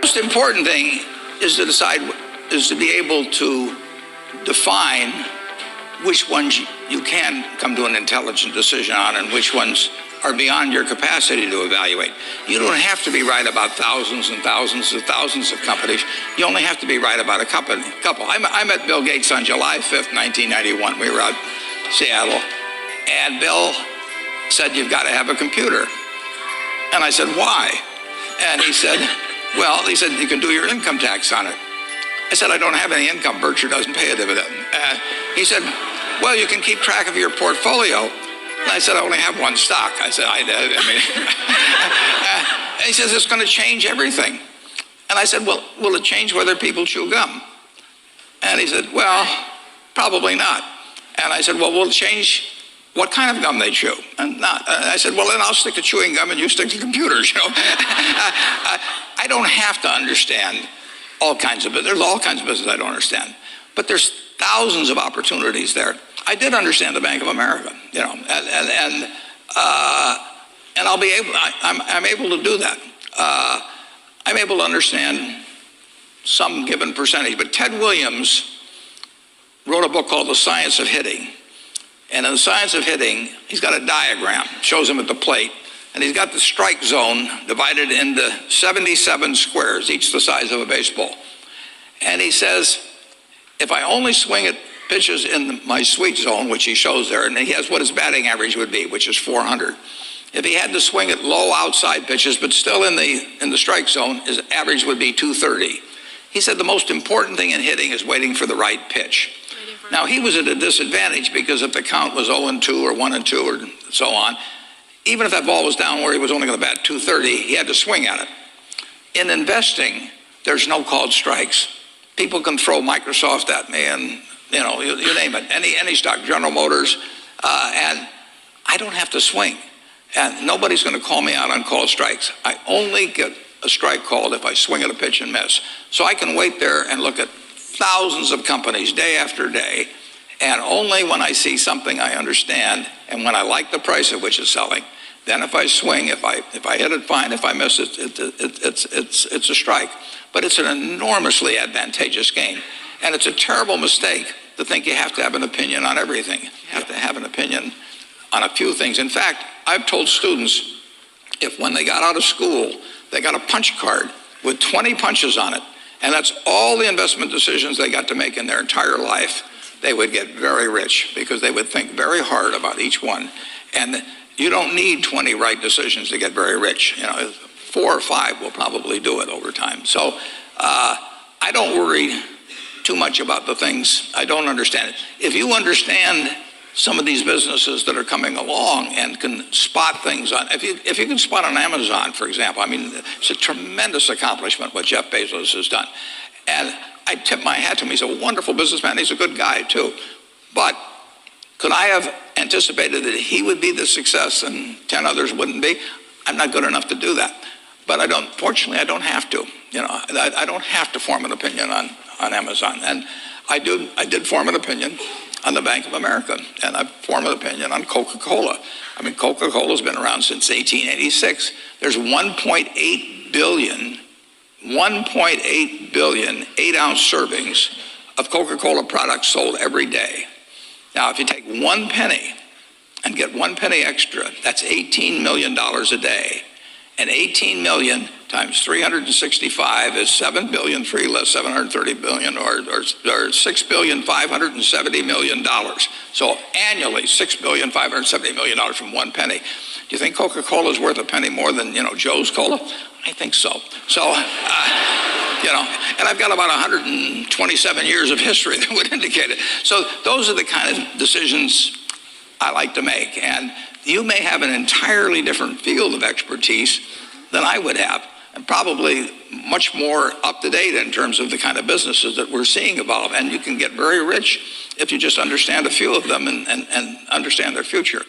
most important thing is to decide, is to be able to define which ones you can come to an intelligent decision on and which ones are beyond your capacity to evaluate. You don't have to be right about thousands and thousands and thousands of companies. You only have to be right about a couple. I met Bill Gates on July 5th, 1991. We were out in Seattle, and Bill said, "You've got to have a computer." And I said, "Why?" And he said, "You can do your income tax on it." I said, "I don't have any income. Berkshire doesn't pay a dividend." He said, "Well, you can keep track of your portfolio." And I said, "I only have one stock." I said, and he says, "It's going to change everything." And I said, "Well, will it change whether people chew gum?" And he said, "Well, probably not." And I said, "Well, will it change what kind of gum they chew?" And not. I said, "Well, then I'll stick to chewing gum and you stick to computers, you know." I don't have to understand all kinds of business. There's all kinds of business I don't understand. But there's thousands of opportunities there. I did understand the Bank of America, you know, and I'll be able. I'm able to do that. I'm able to understand some given percentage. But Ted Williams wrote a book called The Science of Hitting, and in The Science of Hitting, he's got a diagram, shows him at the plate, and he's got the strike zone divided into 77 squares, each the size of a baseball. And he says, if I only swing at pitches in my sweet zone, which he shows there, and he has what his batting average would be, which is 400. If he had to swing at low outside pitches, but still in the strike zone, his average would be 230. He said the most important thing in hitting is waiting for the right pitch. Now, he was at a disadvantage because if the count was 0-2 or 1-2 or so on, even if that ball was down where he was only going to bat 230, he had to swing at it. In investing, there's no called strikes. People can throw Microsoft at me and, you know, you name it, any stock, General Motors, and I don't have to swing. And nobody's going to call me out on called strikes. I only get a strike called if I swing at a pitch and miss. So I can wait there and look at thousands of companies day after day, and only when I see something I understand and when I like the price at which it's selling, then if I swing, if I hit it, fine. If I miss it, it's a strike. But it's an enormously advantageous game. And it's a terrible mistake to think you have to have an opinion on everything. You have to have an opinion on a few things. In fact, I've told students, if when they got out of school, they got a punch card with 20 punches on it, and that's all the investment decisions they got to make in their entire life, they would get very rich because they would think very hard about each one. And you don't need 20 right decisions to get very rich. You know, 4 or 5 will probably do it over time. So I don't worry too much about the things I don't understand. If you understand some of these businesses that are coming along and can spot things on, if you can spot on Amazon, for example, I mean, it's a tremendous accomplishment what Jeff Bezos has done. And I tip my hat to him. He's a wonderful businessman. He's a good guy too. But could I have anticipated that he would be the success and 10 others wouldn't be? I'm not good enough to do that. But fortunately, I don't have to. You know, I don't have to form an opinion on Amazon. And I did form an opinion on the Bank of America, and I formed an opinion on Coca-Cola. I mean, Coca-Cola's been around since 1886. There's 1.8 billion 8-ounce servings of Coca-Cola products sold every day. Now, if you take 1 penny and get 1 penny extra, that's $18 million a day. And 18 million times 365 is 7 billion, 3 less 730 billion, or $6,570 million. So annually, $6,570 million from 1 penny. Do you think Coca-Cola is worth a penny more than, you know, Joe's Cola? I think so. So, you know, and I've got about 127 years of history that would indicate it. So those are the kind of decisions I like to make. And you may have an entirely different field of expertise than I would have, and probably much more up to date in terms of the kind of businesses that we're seeing evolve. And you can get very rich if you just understand a few of them and understand their future.